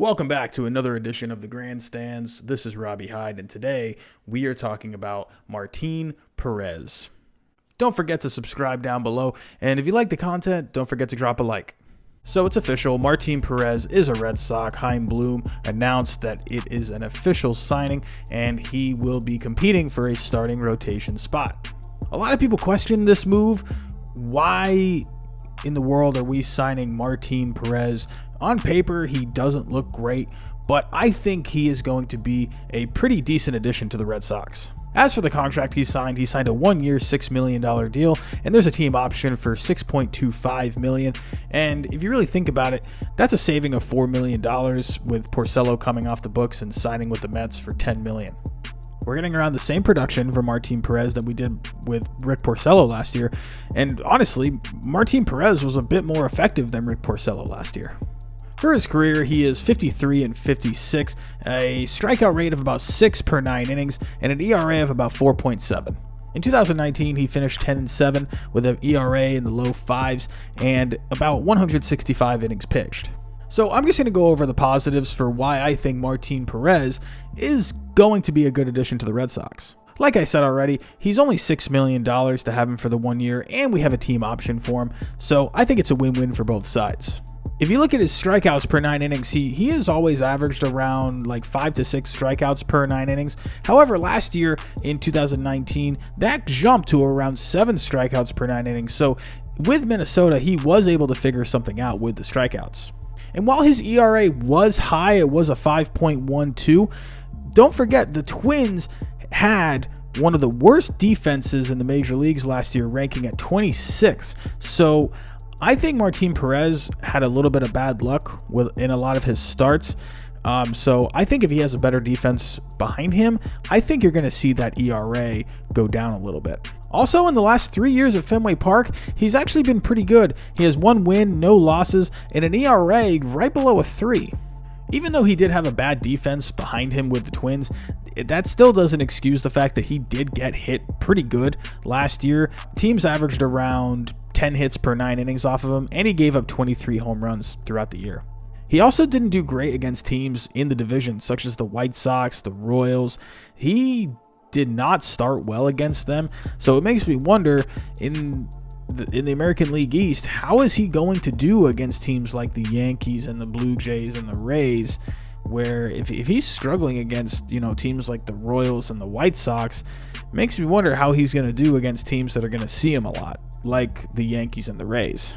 Welcome back to another edition of the Grandstands. This is Robbie Hyde, and today we are talking about Martín Pérez. Don't forget to subscribe down below, and if you like the content, don't forget to drop a like. So it's official, Martín Pérez is a Red Sox. Chaim Bloom announced that it is an official signing, and he will be competing for a starting rotation spot. A lot of people question this move. Why in the world are we signing Martín Pérez? On paper, he doesn't look great, but I think he is going to be a pretty decent addition to the Red Sox. As for the contract he signed a one-year, $6 million deal, and there's a team option for $6.25 million. And if you really think about it, that's a saving of $4 million with Porcello coming off the books and signing with the Mets for $10 million. We're getting around the same production for Martín Pérez that we did with Rick Porcello last year. And honestly, Martín Pérez was a bit more effective than Rick Porcello last year. For his career, he is 53 and 56, a strikeout rate of about 6 per 9 innings, and an ERA of about 4.7. In 2019, he finished 10 and 7 with an ERA in the low 5s and about 165 innings pitched. So I'm just going to go over the positives for why I think Martín Pérez is going to be a good addition to the Red Sox. Like I said already, he's only $6 million to have him for the 1 year, and we have a team option for him, so I think it's a win-win for both sides. If you look at his strikeouts per 9 innings, he has always averaged around like 5 to 6 strikeouts per 9 innings. However, last year in 2019, that jumped to around 7 strikeouts per 9 innings. So with Minnesota, he was able to figure something out with the strikeouts. And while his ERA was high, it was a 5.12, don't forget the Twins had one of the worst defenses in the major leagues last year, ranking at 26. So I think Martín Pérez had a little bit of bad luck in a lot of his starts. So I think if he has a better defense behind him, I think you're going to see that ERA go down a little bit. Also, in the last 3 years at Fenway Park, he's actually been pretty good. He has 1 win, no losses, and an ERA right below a 3. Even though he did have a bad defense behind him with the Twins, that still doesn't excuse the fact that he did get hit pretty good last year. Teams averaged around 10 hits per 9 innings off of him, and he gave up 23 home runs throughout the year. He also didn't do great against teams in the division, such as the White Sox, the Royals. He did not start well against them, so it makes me wonder, in the American League East, how is he going to do against teams like the Yankees and the Blue Jays and the Rays, where if he's struggling against, teams like the Royals and the White Sox, it makes me wonder how he's going to do against teams that are going to see him a lot, like the Yankees and the Rays.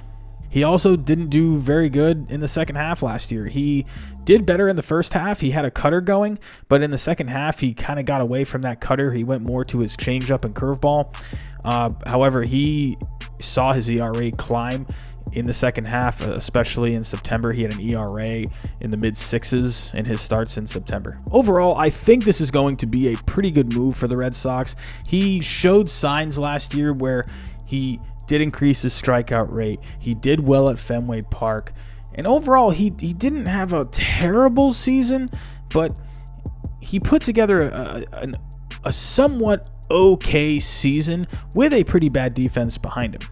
He also didn't do very good in the second half last year. He did better in the first half. He had a cutter going, but in the second half, he kind of got away from that cutter. He went more to his changeup and curveball. However, he saw his ERA climb in the second half, especially in September. He had an ERA in the mid-6s in his starts in September. Overall, I think this is going to be a pretty good move for the Red Sox. He showed signs last year where he did increase his strikeout rate. He did well at Fenway Park. And overall, he didn't have a terrible season, but he put together a somewhat okay season with a pretty bad defense behind him.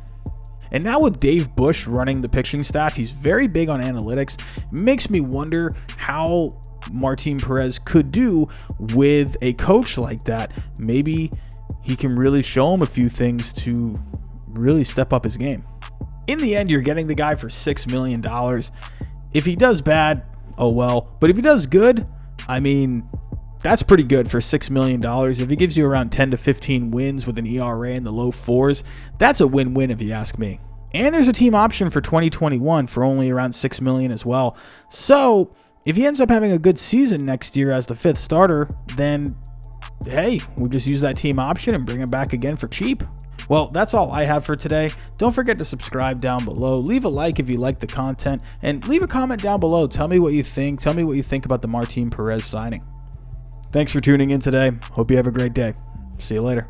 And now with Dave Bush running the pitching staff, he's very big on analytics. It makes me wonder how Martín Pérez could do with a coach like that. Maybe he can really show him a few things to really step up his game. In the end, you're getting the guy for $6 million. If he does bad, oh well. But if he does good, I mean, that's pretty good for $6 million. If he gives you around 10 to 15 wins with an ERA in the low 4s, that's a win-win if you ask me. And there's a team option for 2021 for only around $6 million as well. So if he ends up having a good season next year as the 5th starter, then hey, we just use that team option and bring him back again for cheap. Well, that's all I have for today. Don't forget to subscribe down below. Leave a like if you like the content, and leave a comment down below. Tell me what you think. Tell me what you think about the Martín Pérez signing. Thanks for tuning in today. Hope you have a great day. See you later.